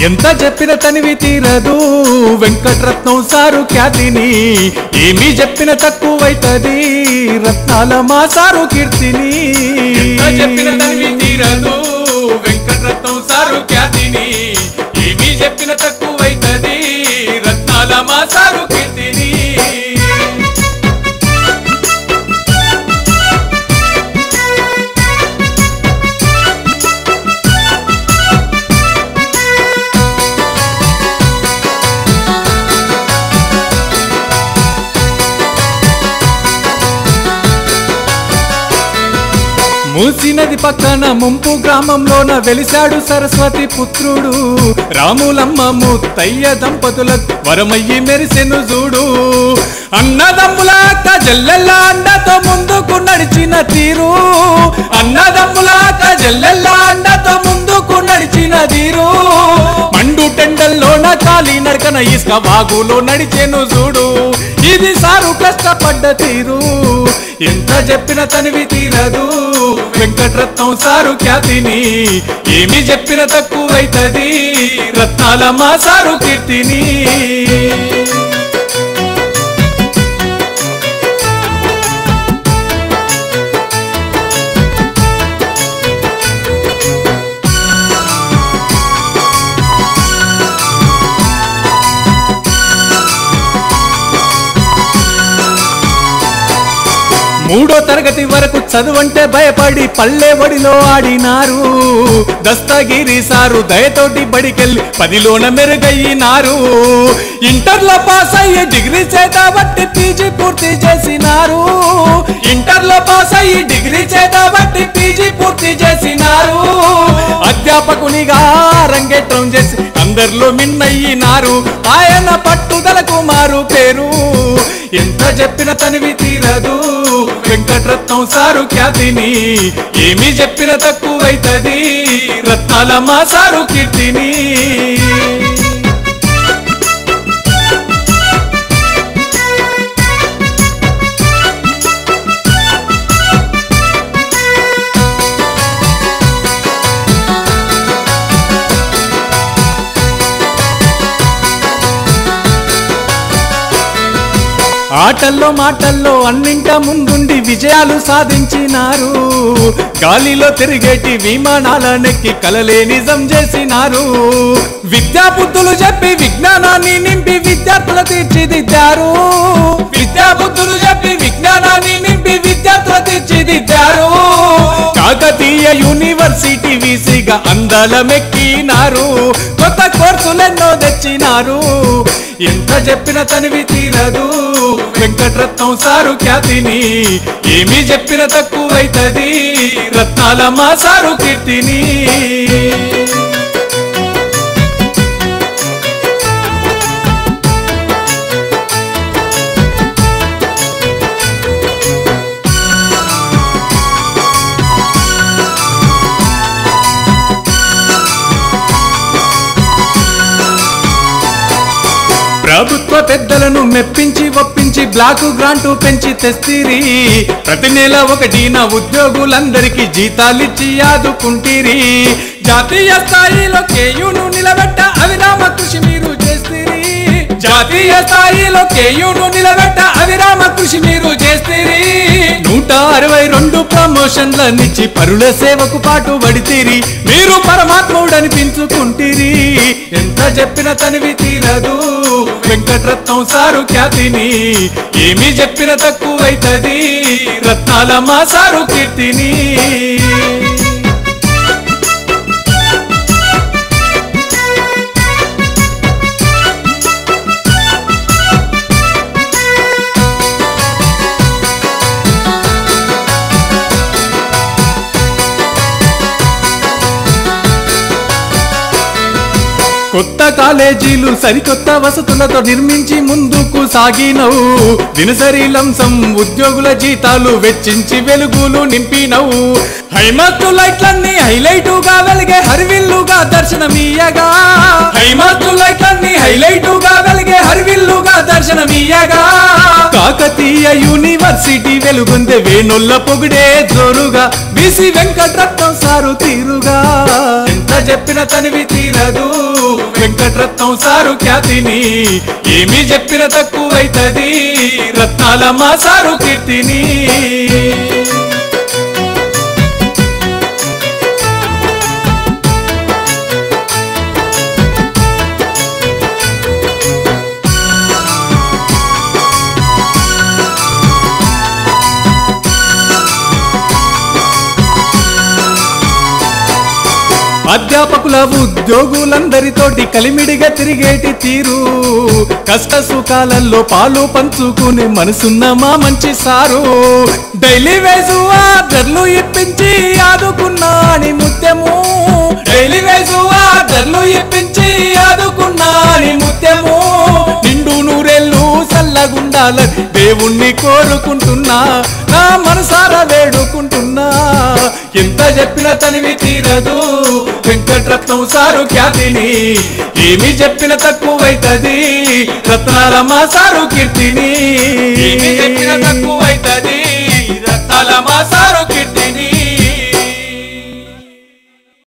ఎంత చెప్పిన తనివి తీరదు వెంకటరత్నం సారు ఖ్యాతిని ఏమీ చెప్పిన తక్కువైతది రత్నాల మా సారు కీర్తిని ఎంత చెప్పిన తనివి తీరదు వెంకటరత్నం సారు ఖ్యాతిని ఏమీ చెప్పిన తక్కువైతది రత్నాల మా సారు కీర్తిని మూసీ నది పక్కన ముంపు గ్రామంలోన వెలిశాడు సరస్వతి పుత్రుడు రాములమ్మ ముత్తయ్య దంపతులకు వరమయ్యి మెరిసెను చూడు అన్నదమ్ముల అక్క జల్లెల్ల అండతో ముందుకు నడిచిన తీరు అన్నదమ్ముల అక్క జల్లెల్ల అండతో ముందుకు నడిచిన తీరు మండు టెండల్లోన కాలి నడకన ఇసుక వాగులో నడిచెను చూడు ఇది సారు కష్టపడ్డ తీరు ఎంత చెప్పిన తనివి తీరదు వెంకటరత్నం సారు ఖ్యాతిని ఏమి చెప్పిన తక్కువైతది రత్నాల మా సారు కీర్తిని మూడో తరగతి వరకు చదువంటే భయపడి పల్లె ఒడిలో ఆడినారు దస్తగిరి సారు దయతోటి బడికెళ్ళి 10లోన మెరుగయ్యినారు ఇంటర్లో పాస్ అయ్యి డిగ్రీ చేతబట్టి పీజీ పూర్తి చేసినారు ఇంటర్లో పాస్ అయ్యి డిగ్రీ చేతబట్టి పీజీ పూర్తి చేసినారు అధ్యాపకునిగా రంగేట్రం చేసి అందరిలో మిన్నయ్యినారు ఆయన పట్టుదలకు మారు పేరు ఎంత చెప్పిన తనివి తీరదు వెంకటరత్నం సారు ఖ్యాతిని ఏమి చెప్పిన తక్కువైతది రత్నాల మా సారు కీర్తిని ఆటల్లో మాటల్లో అన్నింట ముందుండి విజయాలు సాధించినారు గాలిలో తిరిగేటి విమానాలనెక్కి కలలే నిజం చేసినారు విద్యాబుద్ధులు చెప్పి విజ్ఞానాన్ని నింపి విద్యార్థులు తీర్చిదిద్దారు విద్యాబుద్ధులు చెప్పి విజ్ఞానాన్ని నింపి విద్యార్థులు తీర్చిదిద్దారు కాకతీయ యూనివర్సిటీ వీసీగా అందలమెక్కినారు కొత్త కోర్సులెన్నో తెచ్చినారు ఎంత చెప్పిన తనివి తీరదు వెంకటరత్నం సారు ఖ్యాతిని ఏమి చెప్పిన తక్కువైతది రత్నాల మా సారు కీర్తిని ప్రభుత్వ పెద్దలను మెప్పించి ఒప్పించి బ్లాకు గ్రాంటు పెంచి తెస్తిరి ప్రతి నెల 1న ఉద్యోగులందరికీ జీతాలిచ్చి ఆదుకుంటిరి జాతీయ స్థాయిలో కేయును నిలబెట్ట అవిరామ కృషి మీరు చేస్తిరి జాతీయ స్థాయిలో కేయును నిలబెట్ట అవిరామ కృషి మీరు చేస్తిరి 162 ప్రమోషన్లనిచ్చి పరుల సేవకు పాటు పడితిరి మీరు పరమాత్ముడనిపించుకుంటిరి ఎంత చెప్పిన తనివి తీరదు వెంకటరత్నం సారు ఖ్యాతిని ఏమి చెప్పిన తక్కువైతది రత్నాల మా సారు కీర్తిని కొత్త కాలేజీలు సరికొత్త వసతులతో నిర్మించి ముందుకు సాగినవు దినసరి లంసం ఉద్యోగుల జీతాలు వెచ్చించి వెలుగులు నింపినవు హైమాస్తు లైట్లన్నీ హైలైటుగా వెలిగే హరివిల్లుగా దర్శనమీయగా హైమాస్తు లైట్లన్నీ హైలైటుగా వెలిగే హరివిల్లుగా దర్శనమీయగా కాకతీయ యూనివర్సిటీ వెలుగొందే వేణుల్ల పొగిడే జోరుగా బీసీ వెంకటరత్నం సారు తీరుగా ఎంత చెప్పిన తనివి తీరదు వెంకటరత్నం సారు ఖ్యాతిని ఏమి చెప్పిన తక్కువైతది రత్నాల మా సారు కీర్తిని అధ్యాపకుల ఉద్యోగులందరితోటి కలిమిడిగా తిరిగేటి తీరు కష్ట సుఖాలలో పాలు పంచుకునే మనసున్న మా మంచి సారు డైలీ వేసు ఆర్డర్లు ఇప్పించి ఆదుకున్నాని ముత్యము డైలీ వేసు ఆర్డర్లు ఇప్పించి ఆదుకున్నాని ముత్యము నిండు నూరేళ్ళు సల్లగుండాలని దేవుణ్ణి కోరుకుంటున్నా నా మనసారా వేడుకుంటున్నా ఎంత చెప్పిన తనివి తీరదు వెంకటరత్నం సారు ఖ్యాతిని ఏమి చెప్పిన తక్కువైతది రత్నాల మా సారు కీర్తిని ఏమి చెప్పిన తక్కువైతది రత్నాల మా సారు కీర్తిని